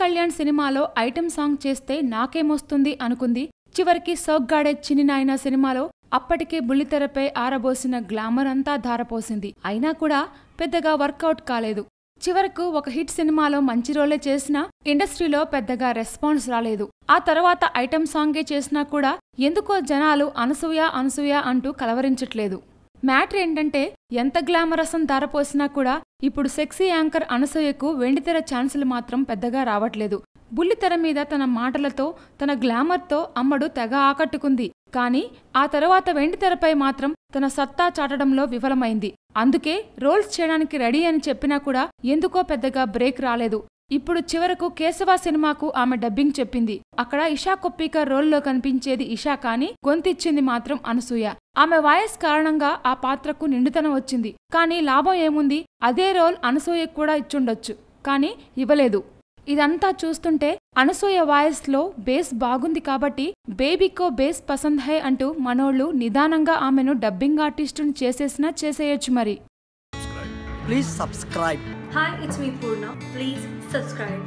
కళ్యాణ్ సినిమాలో item song చేస్తే నాకేమొస్తుంది అనుకుంది. చివరికి సోగ్గాడే చిన్ని నాయనా సినిమాలో అప్పటికే బుల్లితెరపై ఆరబోసిన గ్లామర్ అంతా ధారపోసింది. అయినా కూడా పెద్దగా వర్కౌట్ కాలేదు. చివరకు ఒక హిట్ సినిమాలో మంచి రోలే చేసినా ఇండస్ట్రీలో పెద్దగా రెస్పాన్స్ రాలేదు. ఆ తర్వాత ఐటెం సాంగే చేసినా కూడా ఎందుకో జనాలు అనసూయ అనసూయ అంటూ కలవరించట్లేదు. మ్యాటర్ ఏంటంటే ఎంత గ్లామరసం ధారపోసినా కూడా ఇప్పుడు సెక్సీ యాంకర్ అనసూయకు వెండితెర ఛాన్సులు మాత్రం పెద్దగా రావట్లేదు. బుల్లితెర మీద తన మాటలతో తన గ్లామర్తో అమ్మడు తెగ ఆకట్టుకుంది. కానీ ఆ తర్వాత వెండితెరపై మాత్రం తన సత్తా చాటడంలో విఫలమైంది. అందుకే రోల్స్ చేయడానికి రెడీ అని చెప్పినా కూడా ఎందుకో పెద్దగా బ్రేక్ రాలేదు. ఇప్పుడు చివరకు కేశవ సినిమాకు ఆమె డబ్బింగ్ చెప్పింది. అక్కడ ఇషా కొప్పికర్ రోల్లో కనిపించేది ఇషా కానీ గొంతిచ్చింది మాత్రం అనసూయ. ఆమె వాయిస్ కారణంగా ఆ పాత్రకు నిండుతనం వచ్చింది. కానీ లాభం ఏముంది, అదే రోల్ అనసూయకు కూడా ఇచ్చుండొచ్చు, కానీ ఇవ్వలేదు. ఇదంతా చూస్తుంటే అనసూయ వాయిస్ లో బేస్ బాగుంది కాబట్టి బేబీకో బేస్ పసంద్ హై అంటూ మనోళ్ళు నిదానంగా ఆమెను డబ్బింగ్ ఆర్టిస్టును చేసేసినా చేసేయొచ్చు మరి. Please subscribe. Hi, it's me Purna. Please subscribe.